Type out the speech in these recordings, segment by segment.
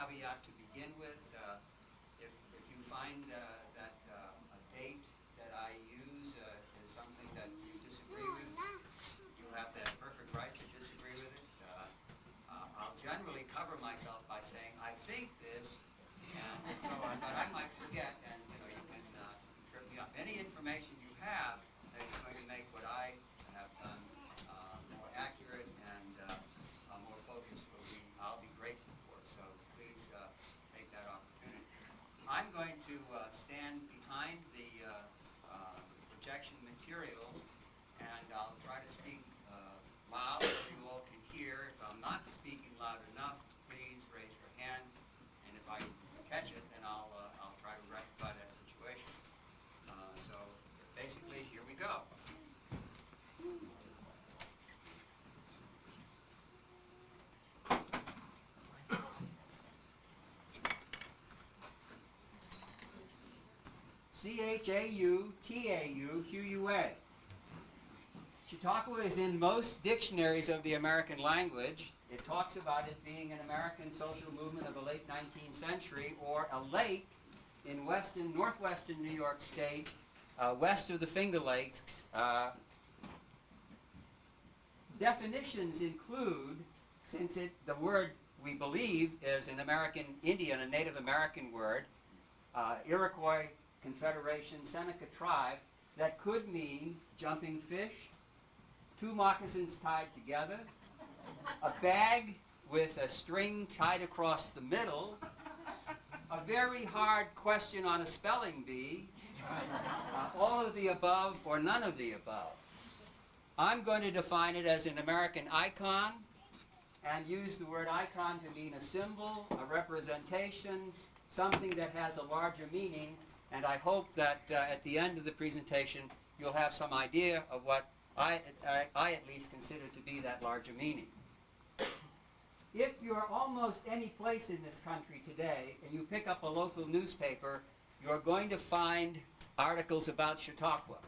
caveat to begin with. If you find that a date that I use is something that you disagree with, you have that perfect right to disagree with it. I'll generally cover myself by saying, I think this, and so on, but I might forget, and you can trip me up. Any information you have that is going to make what I have done more accurate and more focused I'll be grateful for. So please take that opportunity. I'm going to stand behind the projection materials, and I'll try to speak loud so you all can hear. If I'm not speaking loud enough, please raise your hand, and if I catch it, then I'll try to rectify that situation. So basically, here we go. Chautauqua. Chautauqua is in most dictionaries of the American language. It talks about it being an American social movement of the late 19th century, or a lake in northwestern New York State, west of the Finger Lakes. Definitions include, since the word we believe is an American Indian, a Native American word, Iroquois Confederation, Seneca tribe, that could mean jumping fish, two moccasins tied together, a bag with a string tied across the middle, a very hard question on a spelling bee, all of the above or none of the above. I'm going to define it as an American icon and use the word icon to mean a symbol, a representation, something that has a larger meaning, and I hope that at the end of the presentation you'll have some idea of what I at least consider to be that larger meaning. If you're almost any place in this country today and you pick up a local newspaper, you're going to find articles about Chautauqua.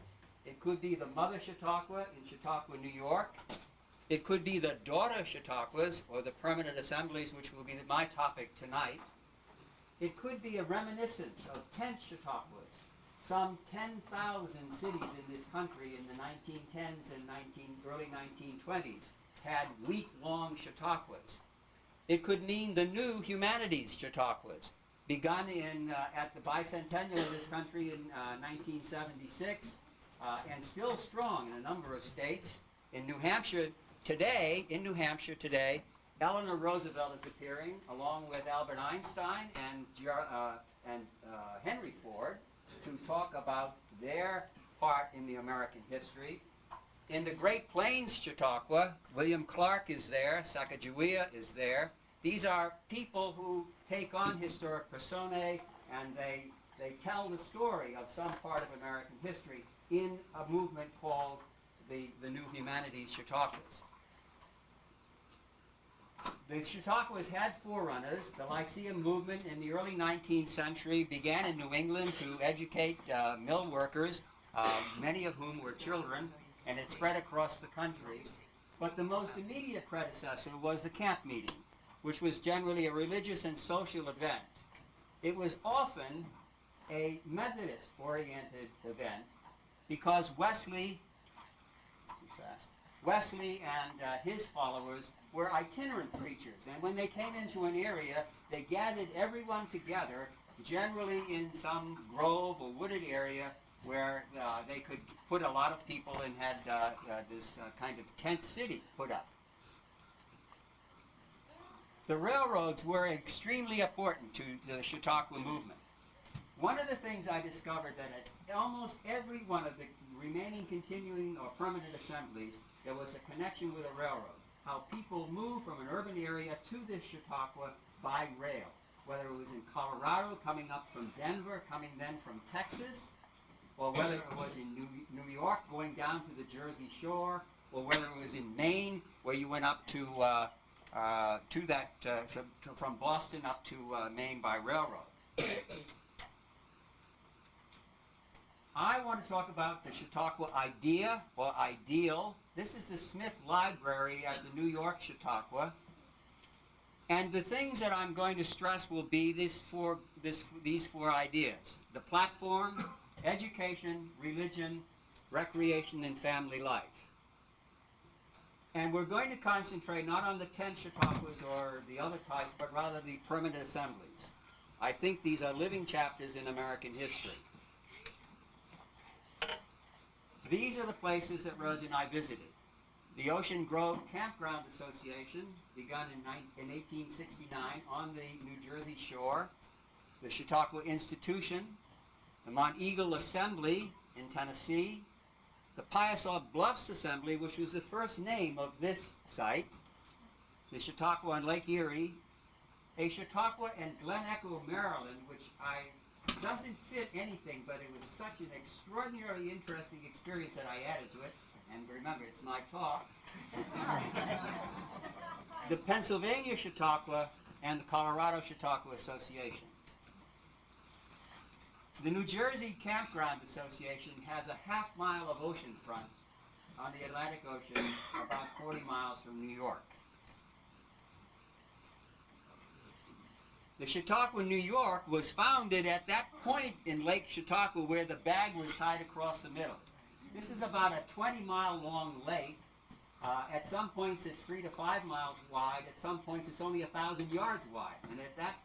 It could be the Mother Chautauqua in Chautauqua, New York. It could be the Daughter Chautauquas, or the permanent assemblies, which will be my topic tonight. It could be a reminiscence of tent Chautauquas. Some 10,000 cities in this country in the 1910s and early 1920s had week-long Chautauquas. It could mean the new humanities Chautauquas, begun at the bicentennial of this country in 1976, and still strong in a number of states. In New Hampshire today, Eleanor Roosevelt is appearing, along with Albert Einstein and Henry Ford, to talk about their part in the American history. In the Great Plains Chautauqua, William Clark is there, Sacagawea is there. These are people who take on historic personae, and they tell the story of some part of American history in a movement called the New Humanities Chautauquas. The Chautauquas had forerunners. The Lyceum movement in the early 19th century began in New England to educate mill workers, many of whom were children, and it spread across the country. But the most immediate predecessor was the camp meeting, which was generally a religious and social event. It was often a Methodist-oriented event because Wesley and his followers were itinerant preachers, and when they came into an area, they gathered everyone together, generally in some grove or wooded area where they could put a lot of people and had this kind of tent city put up. The railroads were extremely important to the Chautauqua movement. One of the things I discovered that at almost every one of the remaining continuing or permanent assemblies, there was a connection with a railroad. How people moved from an urban area to this Chautauqua by rail. Whether it was in Colorado, coming up from Denver, coming then from Texas, or whether it was in New York, going down to the Jersey Shore, or whether it was in Maine, where you went up from Boston up to Maine by railroad. I want to talk about the Chautauqua idea or ideal. This is the Smith Library at the New York Chautauqua. And the things that I'm going to stress will be these four ideas: the platform, education, religion, recreation, and family life. And we're going to concentrate not on the 10 Chautauquas or the other types, but rather the permanent assemblies. I think these are living chapters in American history. These are the places that Rosie and I visited. The Ocean Grove Campground Association, begun in 1869 on the New Jersey shore. The Chautauqua Institution, the Mount Eagle Assembly in Tennessee, the Piasa Bluffs Assembly, which was the first name of this site, the Chautauqua on Lake Erie, a Chautauqua in Glen Echo, Maryland, which doesn't fit anything, but it was such an extraordinarily interesting experience that I added to it. And remember, it's my talk. The Pennsylvania Chautauqua and the Colorado Chautauqua Association. The New Jersey Campground Association has a half-mile of ocean front on the Atlantic Ocean, about 40 miles from New York. The Chautauqua, New York, was founded at that point in Lake Chautauqua where the bag was tied across the middle. This is about a 20-mile long lake. At some points it's 3 to 5 miles wide. At some points it's only 1,000 yards wide. And at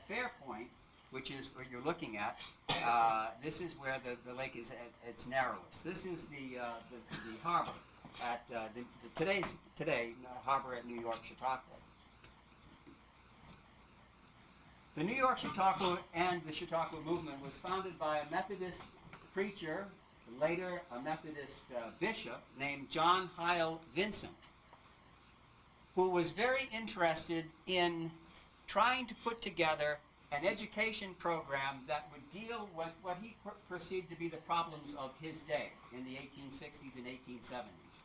Fair Point, which is what you're looking at, this is where the lake is at its narrowest. This is the harbor at today harbor at New York Chautauqua. The New York Chautauqua and the Chautauqua Movement was founded by a Methodist preacher, later a Methodist bishop, named John Hyle Vincent, who was very interested in trying to put together an education program that would deal with what he perceived to be the problems of his day in the 1860s and 1870s.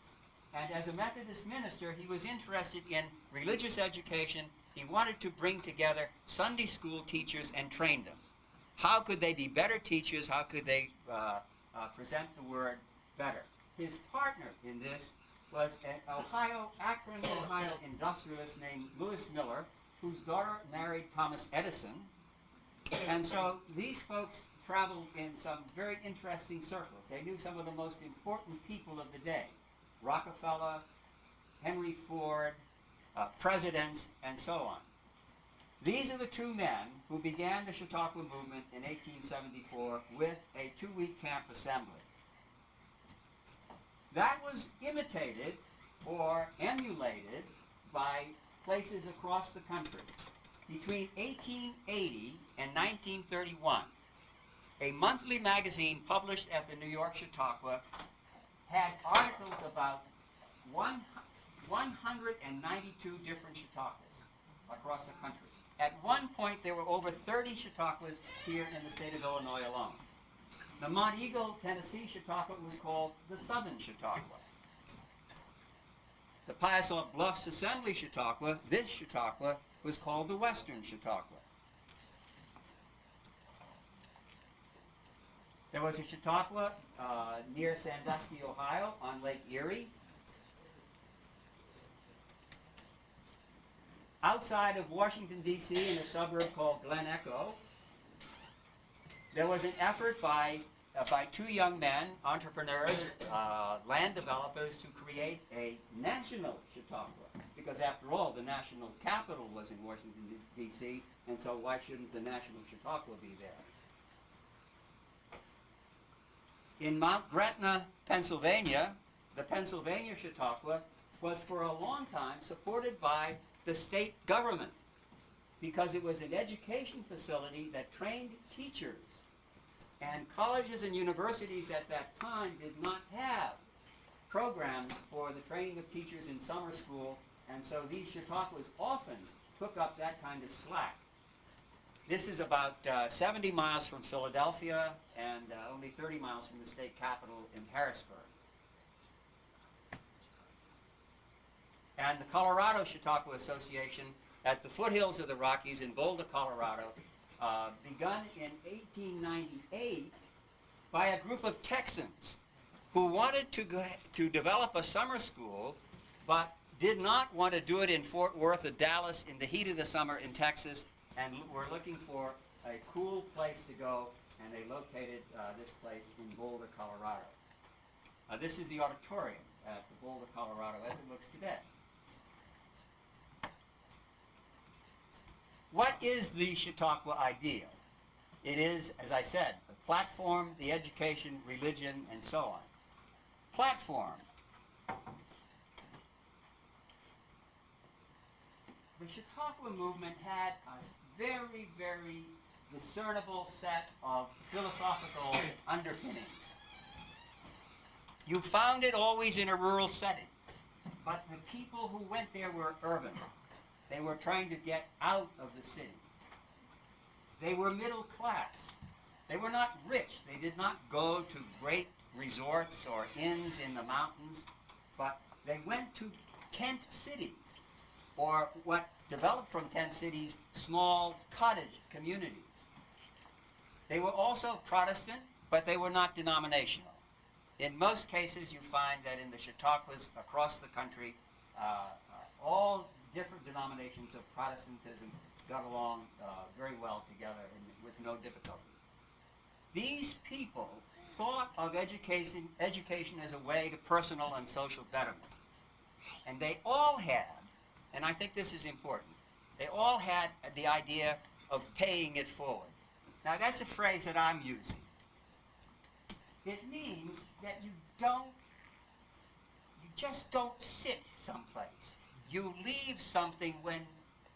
And as a Methodist minister, he was interested in religious education. He wanted to bring together Sunday school teachers and train them. How could they be better teachers? How could they present the word better? His partner in this was an Akron, Ohio industrialist named Lewis Miller, whose daughter married Thomas Edison. And so these folks traveled in some very interesting circles. They knew some of the most important people of the day: Rockefeller, Henry Ford, presidents, and so on. These are the two men who began the Chautauqua Movement in 1874 with a 2-week camp assembly. That was imitated or emulated by places across the country. Between 1880 and 1931, a monthly magazine published at the New York Chautauqua had articles about 192 different Chautauquas across the country. At one point, there were over 30 Chautauquas here in the state of Illinois alone. The Mount Eagle, Tennessee Chautauqua was called the Southern Chautauqua. The Piasa Bluffs Assembly Chautauqua, this Chautauqua, was called the Western Chautauqua. There was a Chautauqua near Sandusky, Ohio, on Lake Erie. Outside of Washington, D.C., in a suburb called Glen Echo, there was an effort by two young men, entrepreneurs, land developers, to create a national Chautauqua. Because after all, the national capital was in Washington, D.C., and so why shouldn't the national Chautauqua be there? In Mount Gretna, Pennsylvania, the Pennsylvania Chautauqua was for a long time supported by the state government because it was an education facility that trained teachers. And colleges and universities at that time did not have programs for the training of teachers in summer school, and so these Chautauquas often took up that kind of slack. This is about 70 miles from Philadelphia and only 30 miles from the state capital in Harrisburg. And the Colorado Chautauqua Association at the foothills of the Rockies in Boulder, Colorado, begun in 1898 by a group of Texans who wanted to develop a summer school, but did not want to do it in Fort Worth or Dallas in the heat of the summer in Texas, and were looking for a cool place to go, and they located this place in Boulder, Colorado. This is the auditorium at the Boulder, Colorado, as it looks today. What is the Chautauqua ideal? It is, as I said, the platform, the education, religion, and so on. Platform. The Chautauqua movement had a very, very discernible set of philosophical underpinnings. You found it always in a rural setting, but the people who went there were urban. They were trying to get out of the city. They were middle class. They were not rich. They did not go to great resorts or inns in the mountains, but they went to tent cities, or what developed from tent cities, small cottage communities. They were also Protestant, but they were not denominational. In most cases, you find that in the Chautauquas across the country, all different denominations of Protestantism got along very well together and with no difficulty. These people thought of education as a way to personal and social betterment. And they all had, and I think this is important, they all had the idea of paying it forward. Now that's a phrase that I'm using. It means that you just don't sit someplace. You leave something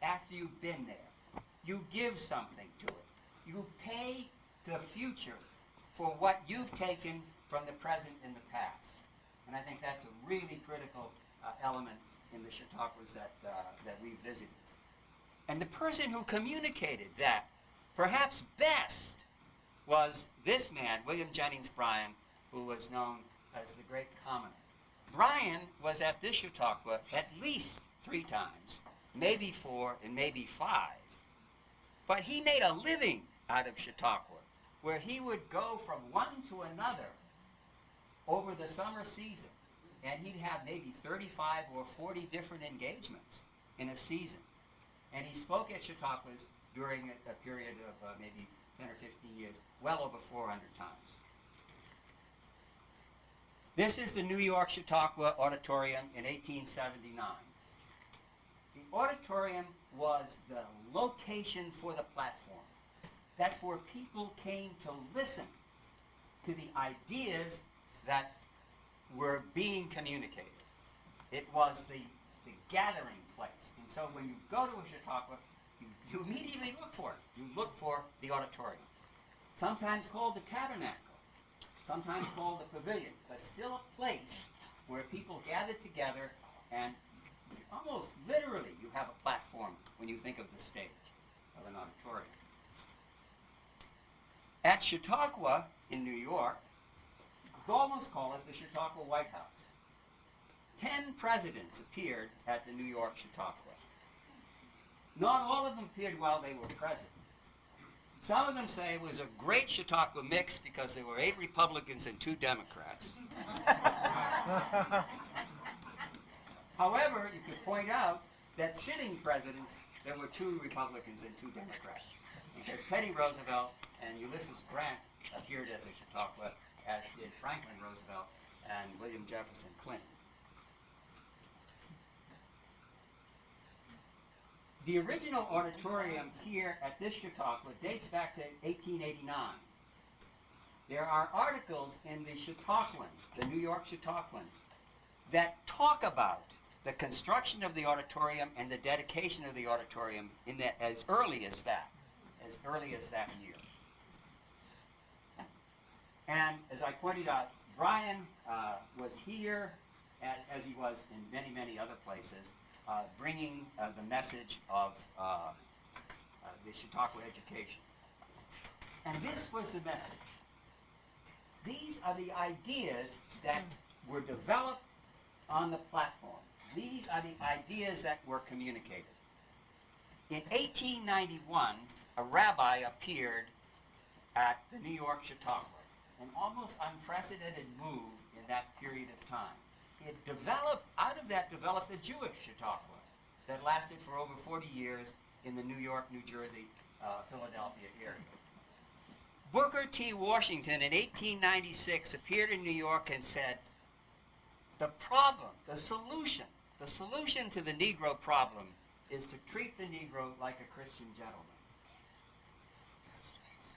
after you've been there. You give something to it. You pay the future for what you've taken from the present and the past. And I think that's a really critical element in the Chautauquas that we've visited. And the person who communicated that perhaps best was this man, William Jennings Bryan, who was known as the Great Commoner. Bryan was at this Chautauqua at least 3 times, maybe 4 and maybe 5. But he made a living out of Chautauqua, where he would go from one to another over the summer season, and he'd have maybe 35 or 40 different engagements in a season. And he spoke at Chautauquas during a period of maybe 10 or 15 years, well over 400 times. This is the New York Chautauqua Auditorium in 1879. The auditorium was the location for the platform. That's where people came to listen to the ideas that were being communicated. It was the gathering place. And so when you go to a Chautauqua, you immediately look for it. You look for the auditorium. Sometimes called the tabernacle, sometimes called the pavilion, but still a place where people gather together, and almost literally you have a platform when you think of the stage of an auditorium. At Chautauqua in New York, you could almost call it the Chautauqua White House. 10 presidents appeared at the New York Chautauqua. Not all of them appeared while they were president. Some of them say it was a great Chautauqua mix because there were 8 Republicans and 2 Democrats. However, you could point out that sitting presidents, there were 2 Republicans and 2 Democrats, because Teddy Roosevelt and Ulysses Grant appeared at the Chautauqua, as did Franklin Roosevelt and William Jefferson Clinton. The original auditorium here at this Chautauqua dates back to 1889. There are articles in the Chautauquan, the New York Chautauquan, that talk about the construction of the auditorium and the dedication of the auditorium as early as that year. And as I pointed out, Bryan was here, as he was in many, many other places, bringing the message of the Chautauqua education. And this was the message. These are the ideas that were developed on the platform. These are the ideas that were communicated. In 1891, a rabbi appeared at the New York Chautauqua, an almost unprecedented move in that period of time. out of that developed the Jewish Chautauqua that lasted for over 40 years in the New York, New Jersey, Philadelphia area. Booker T. Washington in 1896 appeared in New York and said, the problem, the solution to the Negro problem is to treat the Negro like a Christian gentleman.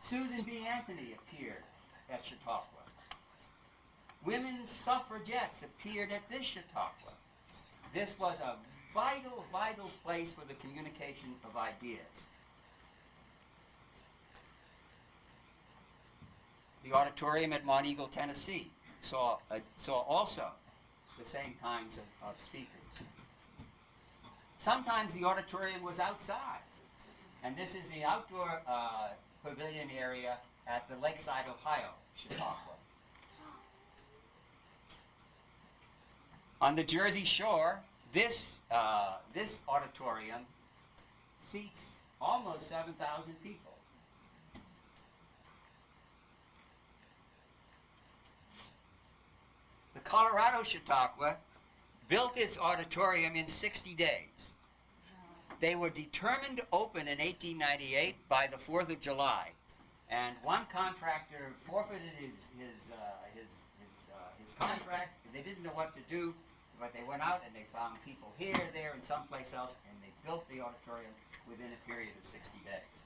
Susan B. Anthony appeared at Chautauqua. Women's suffragettes appeared at this Chautauqua. This was a vital, vital place for the communication of ideas. The auditorium at Monteagle, Tennessee saw also the same kinds of speakers. Sometimes the auditorium was outside, and this is the outdoor pavilion area at the Lakeside, Ohio, Chautauqua. On the Jersey Shore, this auditorium seats almost 7,000 people. The Colorado Chautauqua built its auditorium in 60 days. They were determined to open in 1898 by the 4th of July, and one contractor forfeited his contract, and they didn't know what to do, but they went out and they found people here, there, and someplace else, and they built the auditorium within a period of 60 days.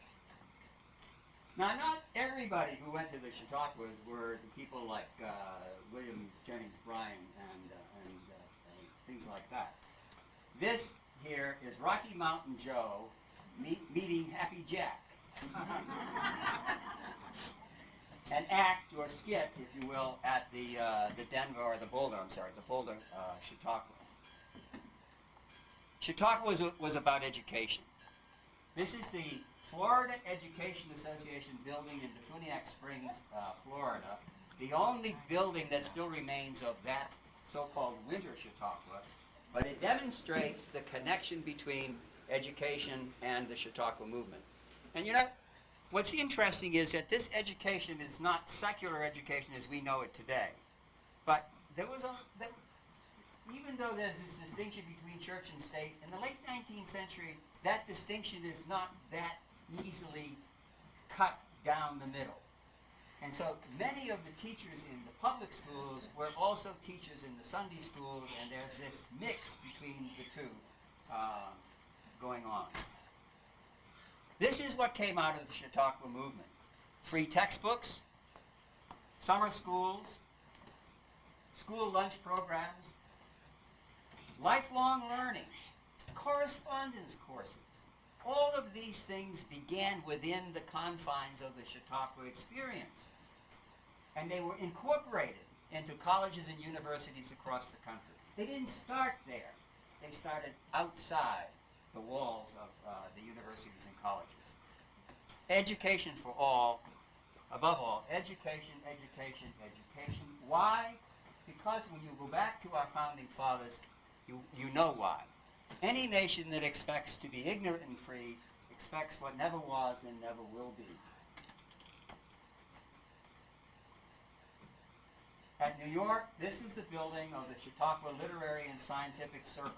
Now, not everybody who went to the Chautauquas were the people like William Jennings Bryan and things like that. This here is Rocky Mountain Joe meeting Happy Jack. An act or skit, if you will, at the Boulder Chautauqua. Chautauqua was about education. This is the Florida Education Association building in Defuniak Springs, Florida, the only building that still remains of that so-called winter Chautauqua, but it demonstrates the connection between education and the Chautauqua movement. And you know, what's interesting is that this education is not secular education as we know it today, but even though there's this distinction between church and state, in the late 19th century, that distinction is not that easily cut down the middle. And so many of the teachers in the public schools were also teachers in the Sunday schools, and there's this mix between the two going on. This is what came out of the Chautauqua movement. Free textbooks, summer schools, school lunch programs, lifelong learning, correspondence courses. All of these things began within the confines of the Chautauqua experience. And they were incorporated into colleges and universities across the country. They didn't start there. They started outside the walls of the universities and colleges. Education for all, above all, education, education, education. Why? Because when you go back to our founding fathers, you know why. Any nation that expects to be ignorant and free expects what never was and never will be. At New York, this is the building of the Chautauqua Literary and Scientific Circle.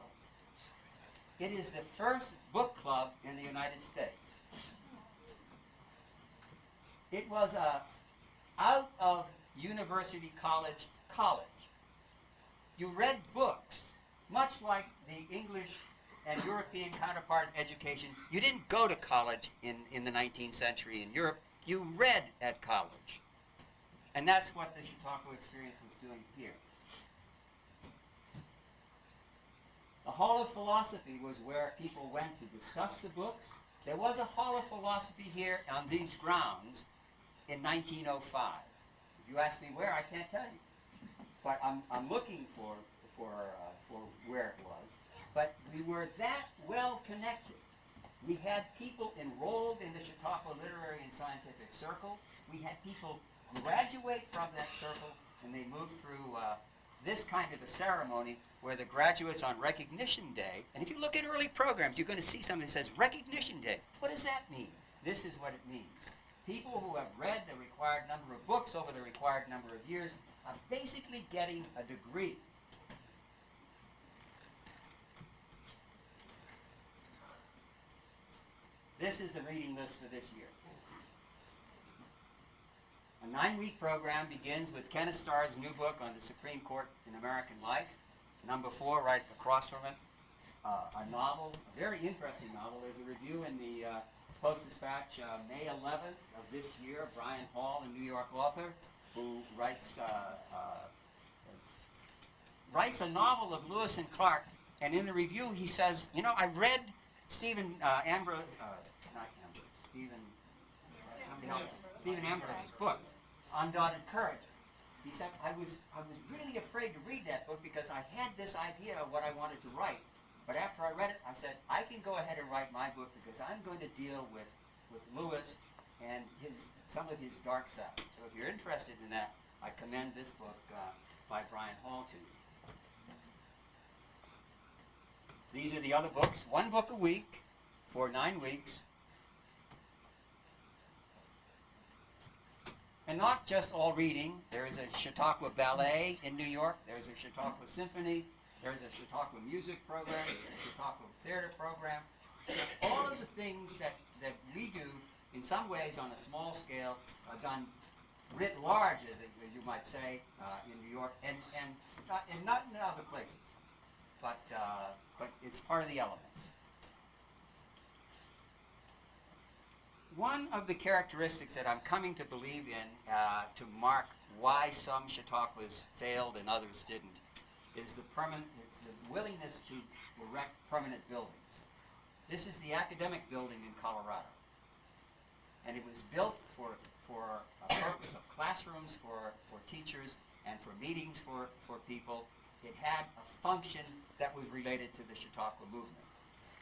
It is the first book club in the United States. It was a out of university college. You read books, much like the English and European counterpart education. You didn't go to college in the 19th century in Europe. You read at college. And that's what the Chautauqua experience was doing here. The Hall of Philosophy was where people went to discuss the books. There was a Hall of Philosophy here on these grounds in 1905. If you ask me where, I can't tell you. But I'm looking for where it was. But we were that well connected. We had people enrolled in the Chautauqua Literary and Scientific Circle. We had people graduate from that circle, and they moved through this kind of a ceremony where the graduates on Recognition Day, and if you look at early programs, you're going to see something that says Recognition Day. What does that mean? This is what it means. People who have read the required number of books over the required number of years are basically getting a degree. this is the reading list for this year. A 9-week program begins with Kenneth Starr's new book on the Supreme Court in American Life. Number 4, right across from it, a novel, a very interesting novel. There's a review in the Post-Dispatch May 11th of this year. Brian Hall, a New York author, who writes a novel of Lewis and Clark, and in the review he says, you know, I read Stephen Ambrose's book, Undaunted Courage. He said, I was really afraid to read that book because I had this idea of what I wanted to write. But after I read it, I said, I can go ahead and write my book because I'm going to deal with Lewis and some of his dark side. So if you're interested in that, I commend this book by Brian Hall to you. These are the other books. 1 book a week for 9 weeks. And not just all reading. There is a Chautauqua Ballet in New York. There's a Chautauqua Symphony. There's a Chautauqua Music Program. There's a Chautauqua Theater Program. All of the things that we do, in some ways on a small scale, are done writ large, as you might say, in New York, and not in other places. But it's part of the elements. One of the characteristics that I'm coming to believe in to mark why some Chautauquas failed and others didn't is the willingness to erect permanent buildings. This is the academic building in Colorado. And it was built for a purpose of classrooms for teachers and for meetings for people. It had a function that was related to the Chautauqua Movement,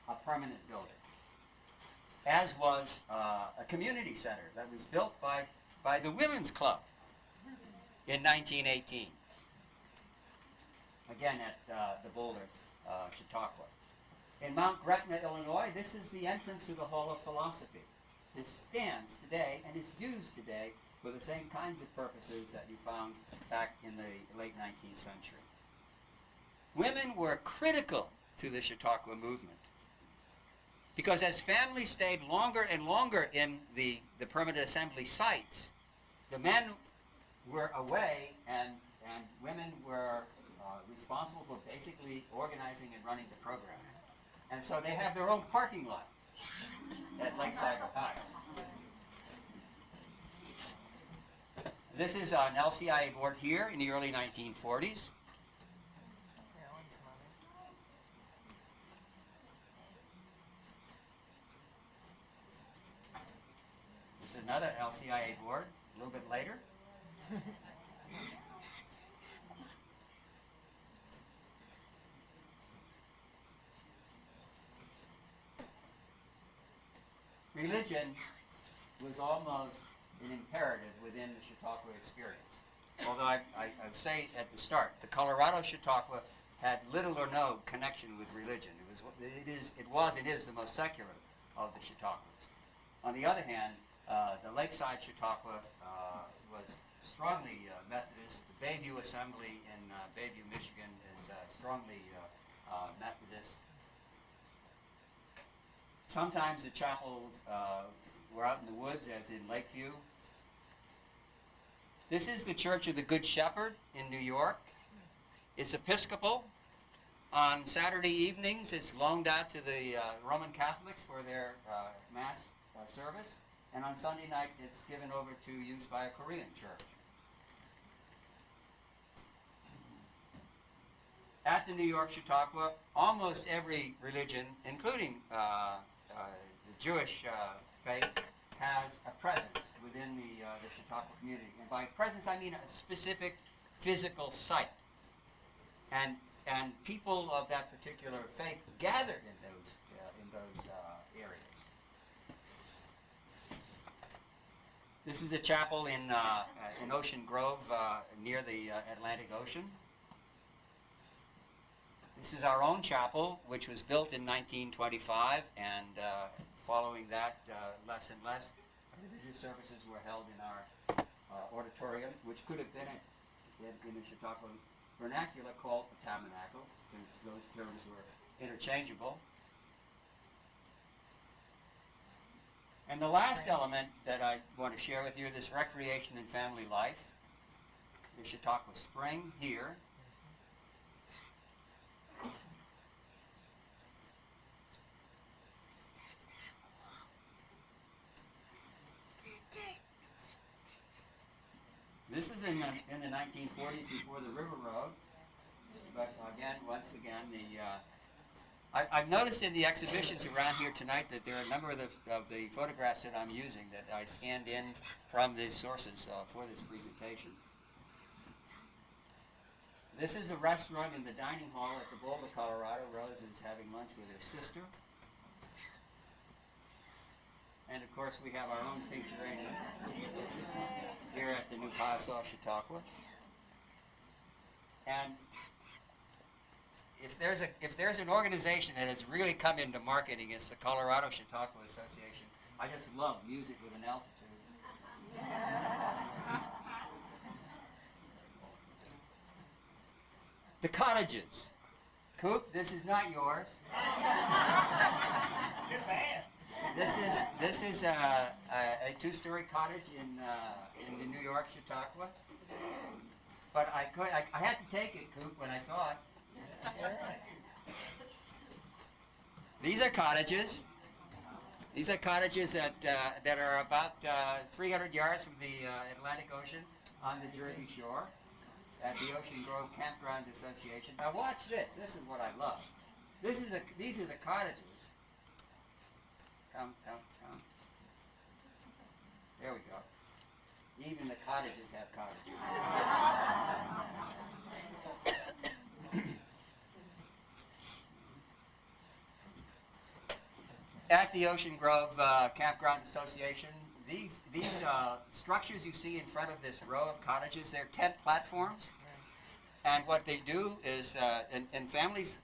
a permanent building. As was a community center that was built by the Women's Club in 1918. Again at the Boulder, Chautauqua. In Mount Gretna, Illinois, this is the entrance to the Hall of Philosophy. This stands today and is used today for the same kinds of purposes that you found back in the late 19th century. Women were critical to the Chautauqua movement because as families stayed longer and longer in the permanent assembly sites, the men were away and women were responsible for basically organizing and running the program. And so they have their own parking lot at Lakeside, Ohio. This is an LCIA board here in the early 1940s. This is another LCIA board a little bit later. Religion was almost an imperative within the Chautauqua experience. Although I say at the start, the Colorado Chautauqua had little or no connection with religion. It was and is the most secular of the Chautauquas. On the other hand, the Lakeside Chautauqua was strongly Methodist. The Bayview Assembly in Bayview, Michigan is strongly Methodist. Sometimes the chapels were out in the woods, as in Lakeview. This is the Church of the Good Shepherd in New York. It's Episcopal. On Saturday evenings, it's loaned out to the Roman Catholics for their Mass service. And on Sunday night, it's given over to use by a Korean church. At the New York Chautauqua, almost every religion, including the Jewish faith, has a presence within the Chautauqua community. And by presence, I mean a specific physical site. And people of that particular faith gather in those areas. This is a chapel in Ocean Grove near the Atlantic Ocean. This is our own chapel, which was built in 1925, and following that, less and less religious services were held in our auditorium, which could have been in the Chautauqua vernacular called a tabernacle, since those terms were interchangeable. And the last element that I want to share with you, this recreation and family life, is Chautauqua Spring here. This is in the 1940s before the River Road. But again, once again, I've noticed in the exhibitions around here tonight that there are a number of the photographs that I'm using that I scanned in from these sources for this presentation. This is a restaurant in the dining hall at the Boulder, Colorado. Rose is having lunch with her sister. And of course we have our own pink geranium here at the new Piasa Chautauqua. And if there's an organization that has really come into marketing, it's the Colorado Chautauqua Association. I just love music with an altitude. The cottages. Coop, this is not yours. Good man. This is a two-story cottage in the New York Chautauqua. But I had to take it, Coop, when I saw it. These are cottages. These are cottages that are about 300 yards from the Atlantic Ocean on the Jersey Shore at the Ocean Grove Campground Association. Now watch this. This is what I love. These are the cottages. Come. There we go. Even the cottages have cottages. At the Ocean Grove Campground Association, these structures you see in front of this row of cottages, they're tent platforms. And what they do is, and families,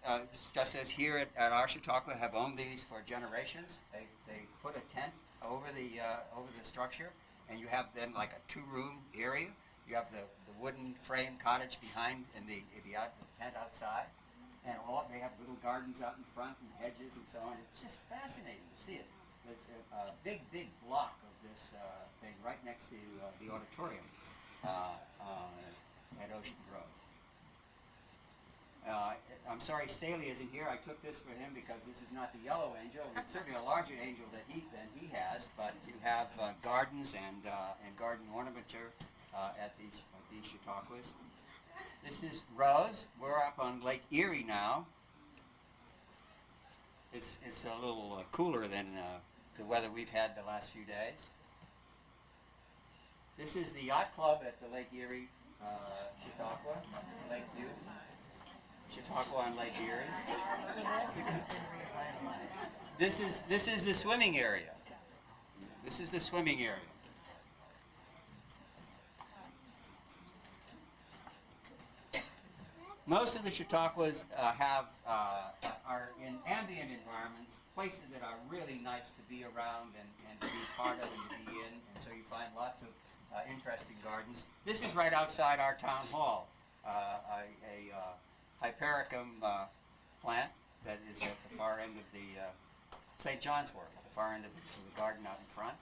just as here at our Chautauqua, have owned these for generations. They put a tent over the structure, and you have then like a two-room area. You have the wooden frame cottage behind and the tent outside. And they have little gardens out in front and hedges and so on. It's just fascinating to see it. There's a big block of this thing right next to the auditorium at Ocean Grove. I'm sorry Staley isn't here. I took this for him because this is not the yellow angel. It's certainly a larger angel than he has, but you have gardens and garden ornamenture at these Chautauquas. This is Rose. We're up on Lake Erie now. It's a little cooler than the weather we've had the last few days. This is the yacht club at the Lake Erie Chautauqua, Lake View. Chautauqua on Lake Erie. This is the swimming area. This is the swimming area. Most of the Chautauquas are in ambient environments, places that are really nice to be around and to be part of and to be in, and so you find lots of interesting gardens. This is right outside our town hall, a hypericum plant that is at the far end of the St. John's Wort, at the far end of the garden out in front.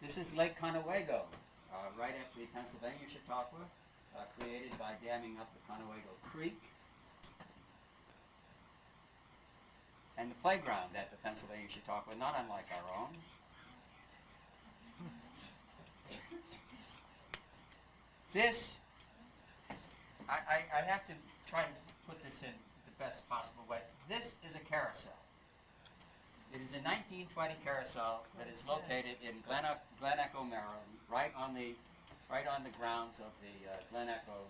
This is Lake Conewago, right at the Pennsylvania Chautauqua. Created by damming up the Conewago Creek. And the playground at the Pennsylvania Chautauqua, not unlike our own. This, I have to try to put this in the best possible way. This is a carousel. It is a 1920 carousel that is located in Glen Echo, Maryland, right on the grounds of the Glen Echo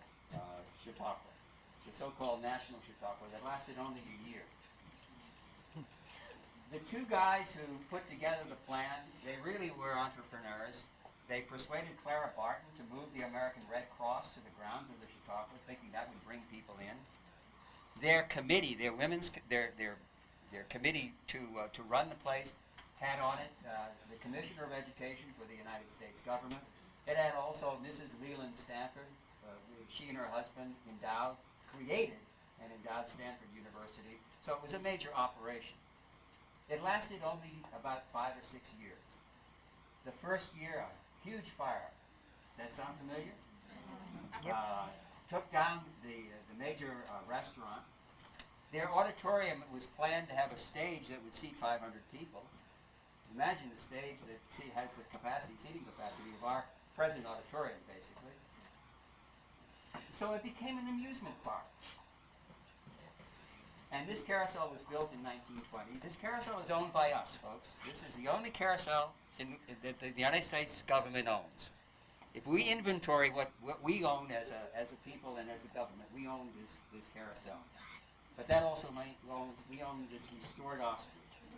Chautauqua, the so-called National Chautauqua that lasted only a year. The two guys who put together the plan, they really were entrepreneurs. They persuaded Clara Barton to move the American Red Cross to the grounds of the Chautauqua, thinking that would bring people in. Their committee, their committee to run the place, had on it the Commissioner of Education for the United States government. It had also Mrs. Leland Stanford. She and her husband created and endowed Stanford University. So it was a major operation. It lasted only about 5 or 6 years. The first year, a huge fire. Does that sound familiar? Yep. Took down the major restaurant. Their auditorium was planned to have a stage that would seat 500 people. Imagine a stage that has the seating capacity of our present auditorium, basically. So it became an amusement park. And this carousel was built in 1920. This carousel is owned by us, folks. This is the only carousel that the United States government owns. If we inventory what we own as a people and as a government, we own this carousel. But that also we own this restored ostrich.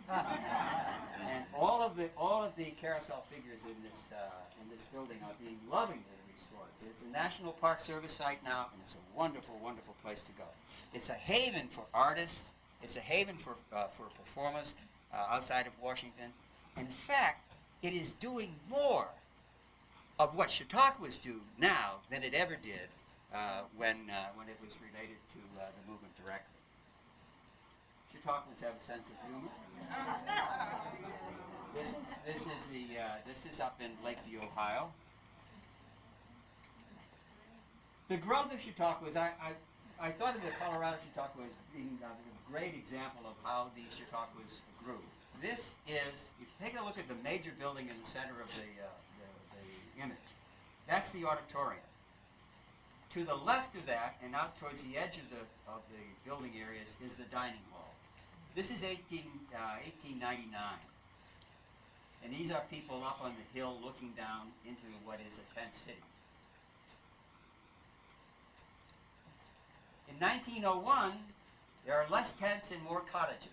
And all of the carousel figures in this building are being lovingly restored. It's a National Park Service site now, and it's a wonderful, wonderful place to go. It's a haven for artists. It's a haven for performers outside of Washington. In fact, it is doing more of what Chautauquas do now than it ever did when it was related to the movement directly. Chautauquans have a sense of humor. This is up in Lakeview, Ohio. The growth of Chautauquas, I thought of the Colorado Chautauqua as being a great example of how the Chautauquas grew. This is, if you take a look at the major building in the center of the image, that's the auditorium. To the left of that, and out towards the edge of the building areas, is the dining hall. This is 1899. And these are people up on the hill looking down into what is a tent city. In 1901, there are less tents and more cottages.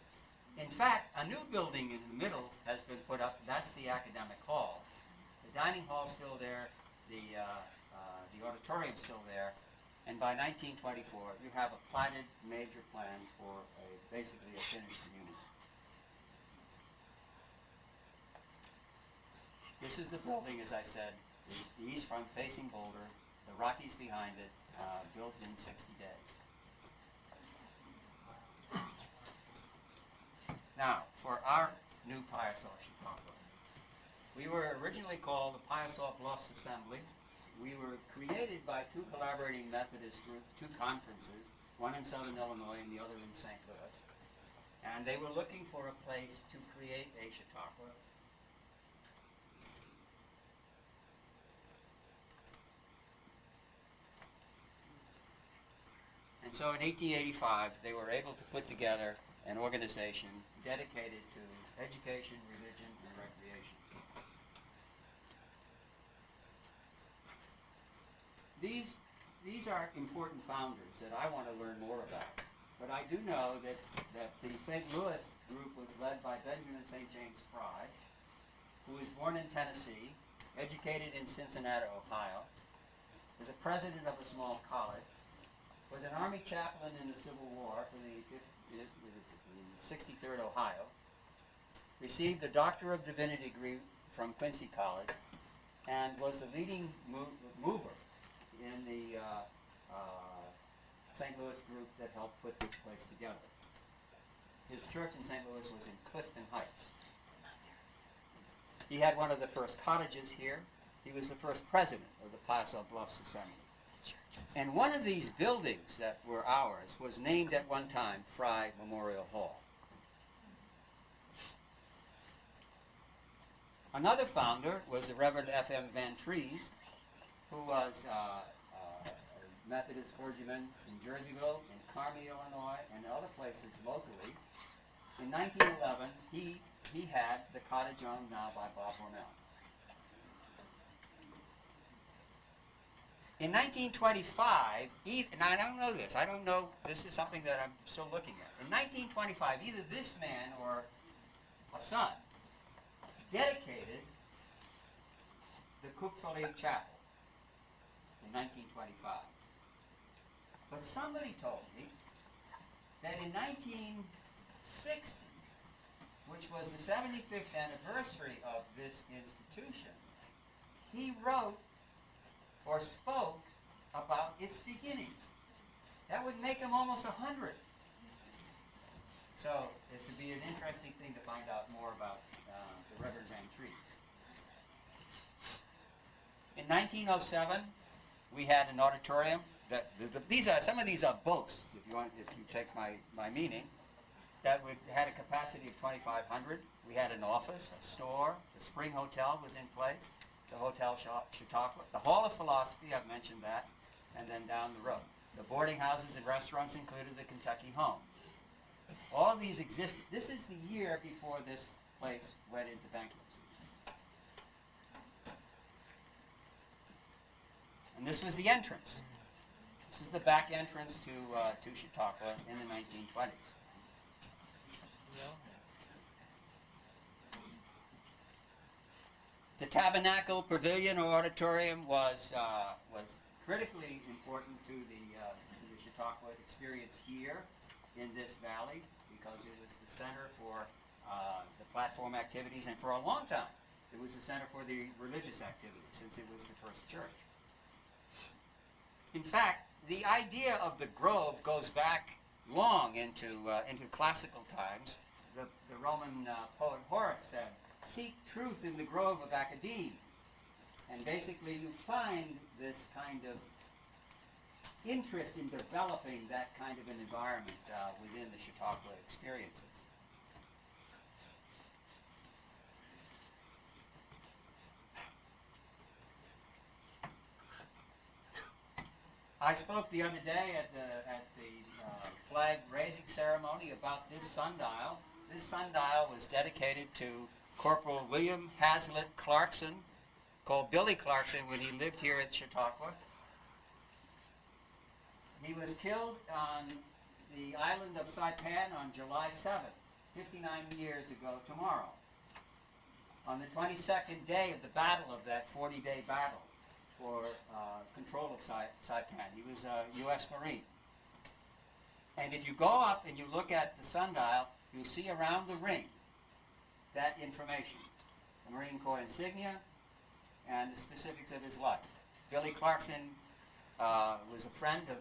In fact, a new building in the middle has been put up. That's the academic hall. The dining hall is still there. The auditorium is still there. And by 1924, you have a platted major plan for basically a finished community. This is the building, as I said, the east front facing Boulder, the Rockies behind it, built in 60 days. Now, for our new Piasa Chautauqua. We were originally called the Piasa Bluffs Assembly. We were created by two collaborating Methodist groups, two conferences, one in Southern Illinois and the other in St. Louis. And they were looking for a place to create a Chautauqua. And so in 1885, they were able to put together an organization dedicated to education, religion, and recreation. These are important founders that I want to learn more about. But I do know that the St. Louis group was led by Benjamin St. James Fry, who was born in Tennessee, educated in Cincinnati, Ohio, was a president of a small college, was an Army chaplain in the Civil War for the 63rd Ohio, received a Doctor of Divinity degree from Quincy College, and was the leading mover in the St. Louis group that helped put this place together. His church in St. Louis was in Clifton Heights. He had one of the first cottages here. He was the first president of the Piasa Bluffs Assembly. And one of these buildings that were ours was named at one time Fry Memorial Hall. Another founder was the Reverend F.M. Van Trees, who was a Methodist clergyman in Jerseyville, in Carmi, Illinois, and other places locally. In 1911, he had the cottage owned now by Bob Hormel. In 1925, and I don't know this, this is something that I'm still looking at. In 1925, either this man or a son dedicated the Cook-Foley Chapel in 1925. But somebody told me that in 1960, which was the 75th anniversary of this institution, he wrote or spoke about its beginnings. That would make him almost 100. So this would be an interesting thing to find out more about the Reverend Van Trees. In 1907, we had an auditorium. Some of these are boasts, if you take my meaning. That had a capacity of 2,500. We had an office, a store, the Spring Hotel was in place, the Hotel Chautauqua, the Hall of Philosophy, I've mentioned that, and then down the road. The boarding houses and restaurants included the Kentucky Home. All of these existed. This is the year before this place went into bankruptcy. And this was the entrance. This is the back entrance to Chautauqua in the 1920s. The Tabernacle Pavilion or Auditorium was critically important to the Chautauqua experience here in this valley because it was the center for the platform activities, and for a long time it was the center for the religious activities since it was the first church. In fact, the idea of the grove goes back long into classical times. The Roman poet Horace said, "Seek truth in the grove of Academe." And basically you find this kind of interest in developing that kind of an environment within the Chautauqua experiences. I spoke the other day at the flag raising ceremony about this sundial. This sundial was dedicated to Corporal William Hazlitt Clarkson, called Billy Clarkson, when he lived here at Chautauqua. He was killed on the island of Saipan on July 7th, 59 years ago tomorrow, on the 22nd day of the battle of that 40-day battle for control of Saipan. He was a U.S. Marine. And if you go up and you look at the sundial, you'll see around the ring that information, the Marine Corps insignia and the specifics of his life. Billy Clarkson was a friend of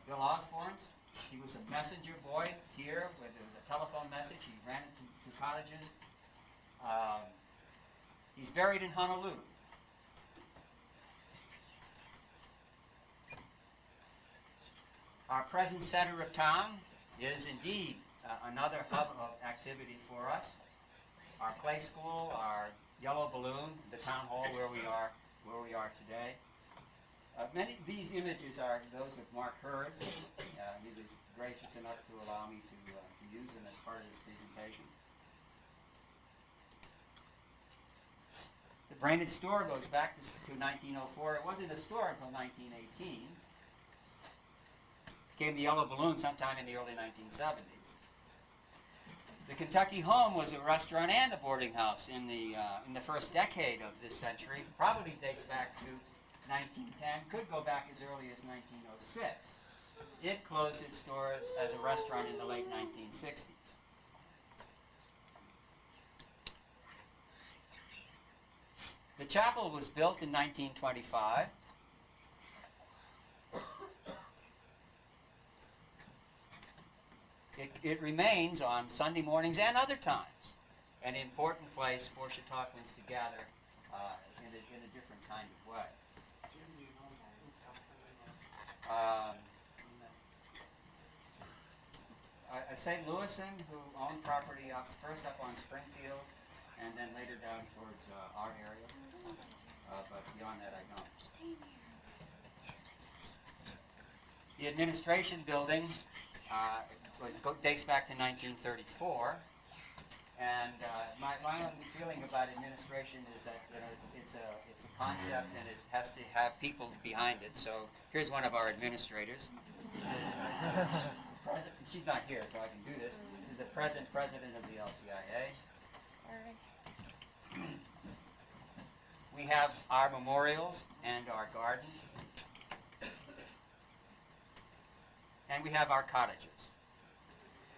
Bill Osborne's. He was a messenger boy here where there was a telephone message. He ran into cottages. He's buried in Honolulu. Our present center of town is indeed another hub of activity for us. Our play school, our yellow balloon, the town hall where we are today. Many of these images are those of Mark Hurds. He was gracious enough to allow me to use them as part of this presentation. The Brainerd store goes back to 1904. It wasn't a store until 1918. Became the Yellow Balloon sometime in the early 1970s. The Kentucky Home was a restaurant and a boarding house in the first decade of this century. Probably dates back to 1910, could go back as early as 1906. It closed its doors as a restaurant in the late 1960s. The chapel was built in 1925. It remains on Sunday mornings and other times an important place for Chautauquans to gather in a different kind of way. St. Louisan, who owned property first up on Springfield and then later down towards our area, but beyond that I don't. The administration building dates back to 1934, and my own feeling about administration is that it's a concept and it has to have people behind it. So here's one of our administrators. She's not here, so I can do this. She's the present president of the LCIA. We have our memorials and our gardens, and we have our cottages.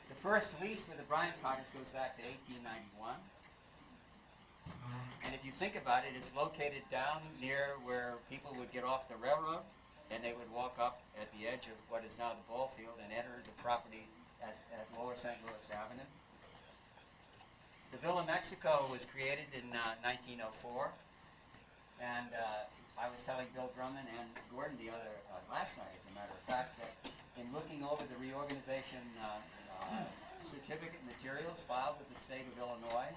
The first lease for the Bryant Cottage goes back to 1891. And if you think about it, it's located down near where people would get off the railroad, and they would walk up at the edge of what is now the ball field and enter the property at Lower St. Louis Avenue. The Villa Mexico was created in 1904, and I was telling Bill Drummond and Gordon last night, as a matter of fact, that in looking over the reorganization certificate materials filed with the state of Illinois,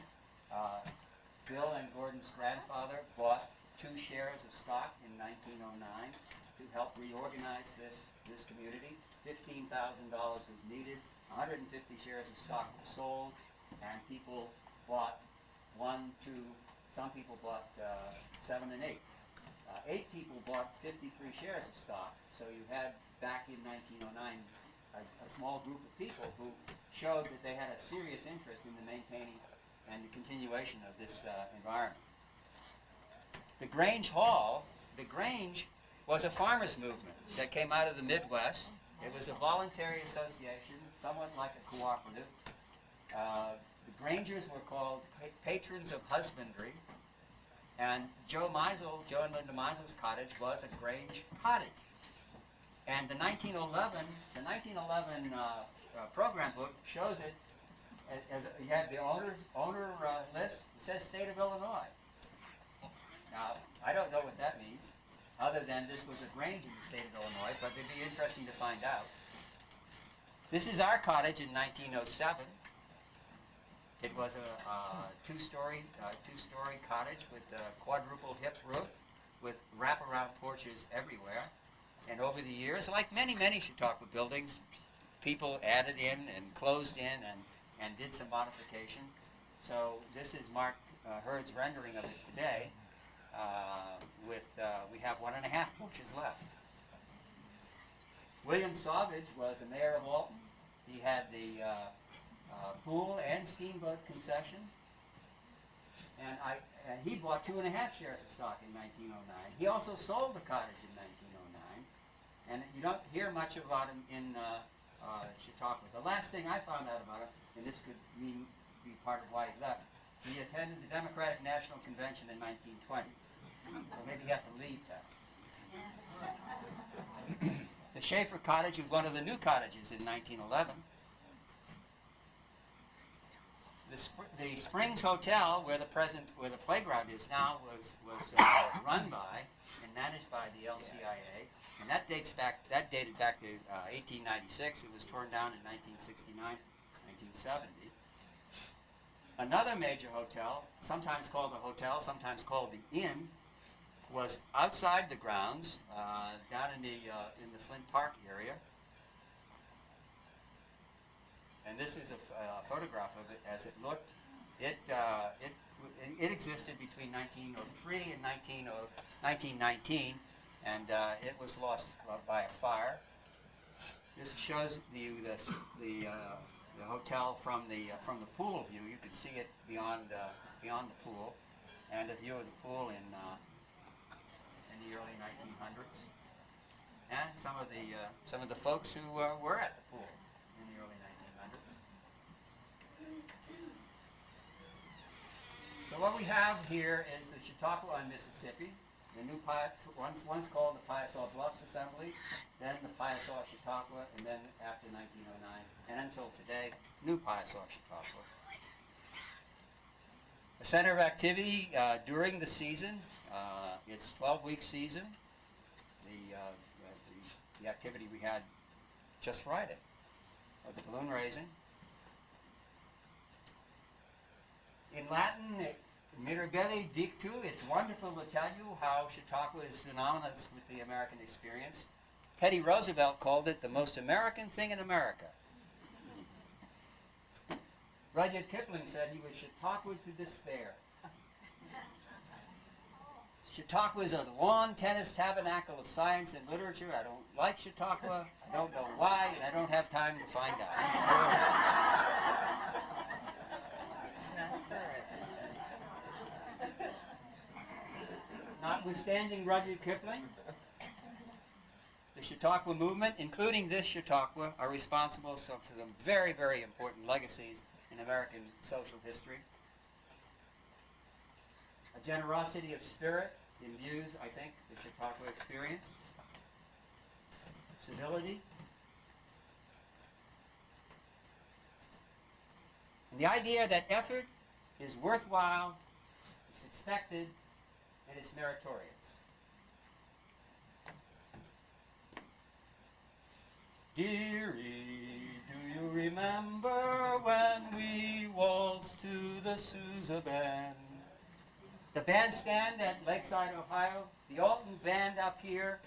Bill and Gordon's grandfather bought 2 shares of stock in 1909 to help reorganize this community. $15,000 was needed. 150 shares of stock were sold, and people bought 1, 2, some people bought 7 and 8. 8 people bought 53 shares of stock, so you had back in 1909 a small group of people who showed that they had a serious interest in the maintaining and the continuation of this environment. The Grange Hall, the Grange was a farmers' movement that came out of the Midwest. It was a voluntary association, somewhat like a cooperative. The Grangers were called patrons of husbandry, and Joe and Linda Meisel's cottage was a Grange cottage. And the 1911 program book shows it as you have the owner list. It says State of Illinois. Now, I don't know what that means, other than this was a Grange in the state of Illinois, but it'd be interesting to find out. This is our cottage in 1907. It was a two-story cottage with a quadruple hip roof with wraparound porches everywhere. And over the years, like many Chautauqua buildings, people added in and closed in and did some modification. So this is Mark Hurd's rendering of it today. We have 1.5 porches left. William Sauvage was a mayor of Alton. He had the pool and steamboat concession, and he bought 2.5 shares of stock in 1909. He also sold the cottage in 1909, and you don't hear much about him in Chautauqua. The last thing I found out about him, and this could be part of why he left, he attended the Democratic National Convention in 1920. So maybe you have to leave town. The Schaefer Cottage was one of the new cottages in 1911. The Springs Hotel, where the playground is now, was run by and managed by the LCIA, and that dated back to 1896. It was torn down in 1969, 1970. Another major hotel, sometimes called a hotel, sometimes called the Inn, was outside the grounds, down in the Flint Park area. And this is a photograph of it as it looked. It existed between 1903 and 1919, and it was lost by a fire. This shows the hotel from the pool view. You can see it beyond the pool, and a view of the pool in the early 1900s, and some of the folks who were at the pool in the early 1900s. So what we have here is the Chautauqua on Mississippi, the new once called the Piasa Bluffs Assembly, then the Piasa Chautauqua, and then after 1909, and until today, new Piasa Chautauqua. A center of activity during the season. It's 12-week season. The activity we had just Friday, of the balloon raising. In Latin, mirabile dictu, it's wonderful to tell you how Chautauqua is synonymous with the American experience. Teddy Roosevelt called it the most American thing in America. Rudyard Kipling said he was Chautauqua to despair. Chautauqua is a lawn tennis tabernacle of science and literature. I don't like Chautauqua. I don't know why, and I don't have time to find out. Notwithstanding Rudyard Kipling, the Chautauqua Movement, including this Chautauqua, are responsible for some very, very important legacies in American social history. A generosity of spirit imbues, I think, the Chautauqua experience. Civility. And the idea that effort is worthwhile, it's expected, and it's meritorious. Dearie, do you remember when we waltzed to the Sousa Band? The bandstand at Lakeside, Ohio, the Alton Band up here,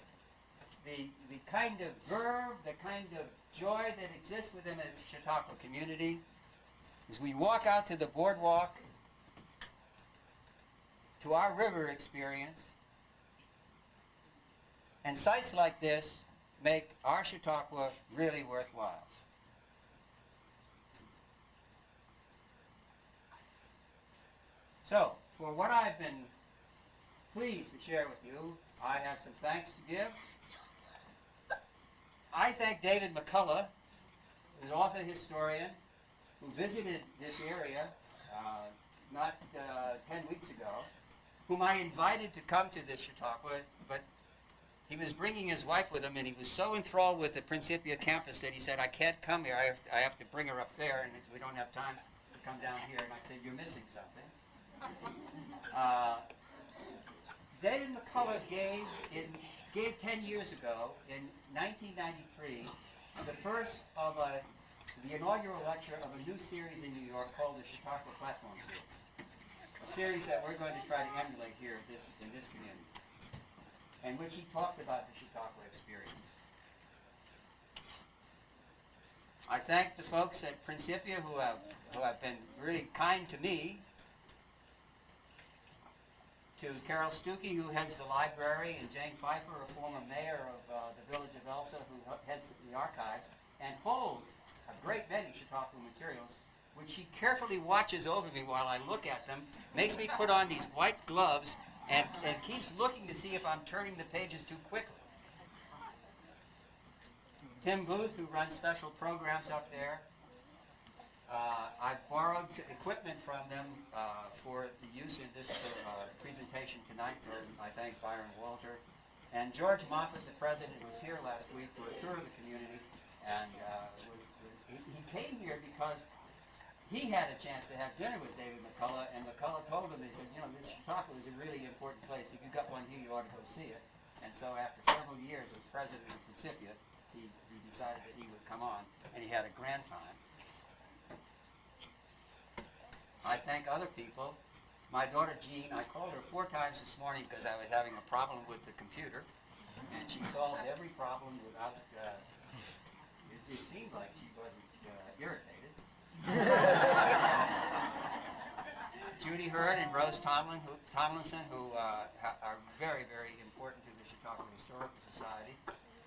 the kind of verve, the kind of joy that exists within the Chautauqua community, as we walk out to the boardwalk, to our river experience, and sites like this make our Chautauqua really worthwhile. So, for what I've been pleased to share with you, I have some thanks to give. I thank David McCullough, who's an author historian, who visited this area not 10 weeks ago, whom I invited to come to this Chautauqua, but he was bringing his wife with him, and he was so enthralled with the Principia campus that he said, I can't come here, I have to bring her up there, and we don't have time to come down here. And I said, you're missing something. David McCullough gave 10 years ago, in 1993, the first of the inaugural lecture of a new series in New York called the Chautauqua Platform Series, a series that we're going to try to emulate here in this community, in which he talked about the Chautauqua experience. I thank the folks at Principia who have been really kind to me, to Carol Stuckey, who heads the library, and Jane Pfeiffer, a former mayor of the village of Elsa, who heads the archives, and holds a great many Chautauqua materials, which she carefully watches over me while I look at them, makes me put on these white gloves, and keeps looking to see if I'm turning the pages too quickly. Tim Booth, who runs special programs up there. I've borrowed equipment from them for the use in this presentation tonight, so I thank Byron Walter. And George Moffat, the president, was here last week for a tour of the community, and he came here because he had a chance to have dinner with David McCullough, and McCullough told him, he said, you know, this Chautauqua is a really important place. If you've got one here, you ought to go see it. And so after several years as president of Principia, he decided that he would come on, and he had a grand time. I thank other people. My daughter Jean, I called her 4 times this morning because I was having a problem with the computer, and she solved every problem without, it seemed like she wasn't irritated. Judy Hurd and Rose Tomlinson, who are very, very important to the Chautauqua Historical Society.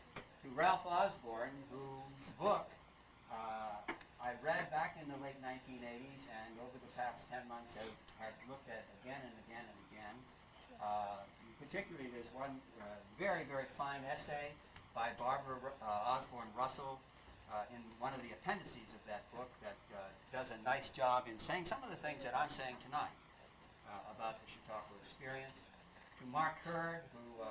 To Ralph Osborne, whose book I read back in the late 1980s, and over the past 10 months have looked at again and again and again. Particularly, there's one very, very fine essay by Barbara Osborne Russell in one of the appendices of that book that does a nice job in saying some of the things that I'm saying tonight about the Chautauqua experience. To Mark Hurd, who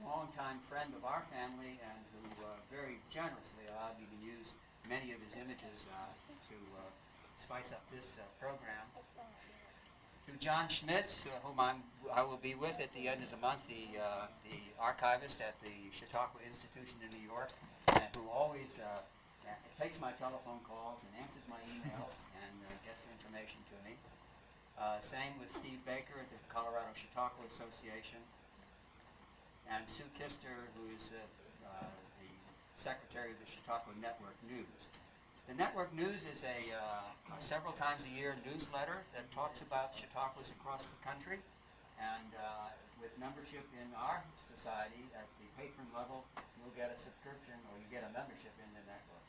longtime friend of our family, and who very generously allowed me to use many of his images to spice up this program. To John Schmitz, whom I will be with at the end of the month, the archivist at the Chautauqua Institution in New York, and who always takes my telephone calls and answers my emails and gets information to me. Same with Steve Baker at the Colorado Chautauqua Association. And Sue Kister, who is the secretary of the Chautauqua Network News. The Network News is a several times a year newsletter that talks about Chautauquas across the country, and with membership in our society at the patron level, you'll get a subscription or you get a membership in the network.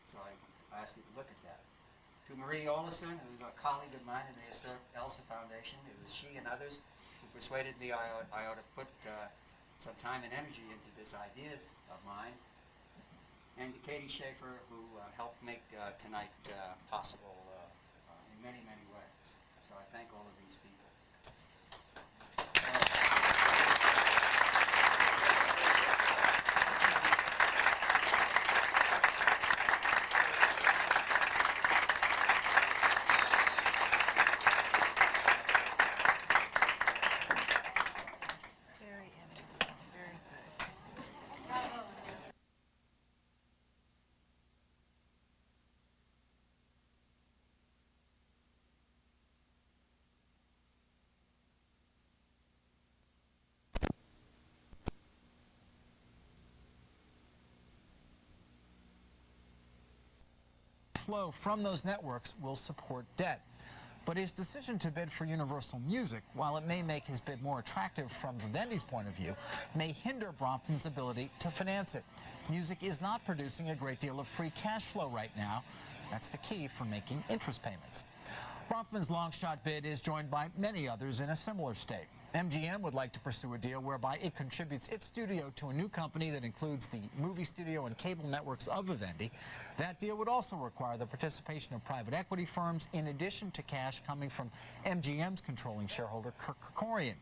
So I ask you to look at that. To Marie Olison, who's a colleague of mine in the Historic Elsa Foundation, it was she and others who persuaded me I ought to put some time and energy into this ideas of mine, and to Katie Schaefer, who helped make tonight possible in many, many ways. So I thank all of these people. flow from those networks will support debt. But his decision to bid for Universal Music, while it may make his bid more attractive from Vivendi's point of view, may hinder Bronfman's ability to finance it. Music is not producing a great deal of free cash flow right now. That's the key for making interest payments. Bronfman's long shot bid is joined by many others in a similar state. MGM would like to pursue a deal whereby it contributes its studio to a new company that includes the movie studio and cable networks of Vivendi. That deal would also require the participation of private equity firms in addition to cash coming from MGM's controlling shareholder Kirk Kerkorian.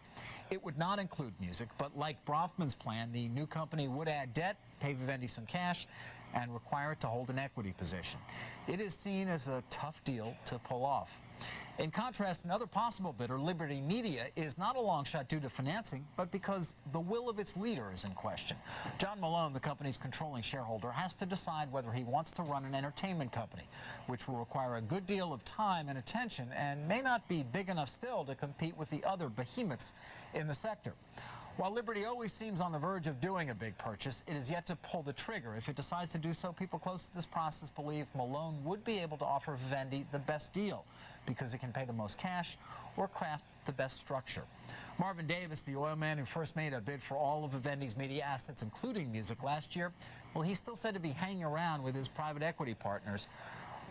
It would not include music, but like Bronfman's plan, the new company would add debt, pay Vivendi some cash, and require it to hold an equity position. It is seen as a tough deal to pull off. In contrast, another possible bidder, Liberty Media, is not a long shot due to financing, but because the will of its leader is in question. John Malone, the company's controlling shareholder, has to decide whether he wants to run an entertainment company, which will require a good deal of time and attention and may not be big enough still to compete with the other behemoths in the sector. While Liberty always seems on the verge of doing a big purchase, it is yet to pull the trigger. If it decides to do so, people close to this process believe Malone would be able to offer Vivendi the best deal because it can pay the most cash or craft the best structure. Marvin Davis, the oil man who first made a bid for all of Vivendi's media assets, including music, last year, well, he's still said to be hanging around with his private equity partners.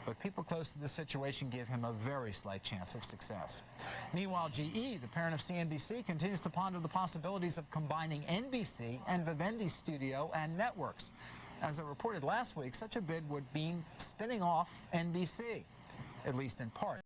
But people close to this situation give him a very slight chance of success. Meanwhile, GE, the parent of CNBC, continues to ponder the possibilities of combining NBC and Vivendi's studio and networks. As I reported last week, such a bid would mean spinning off NBC, at least in part.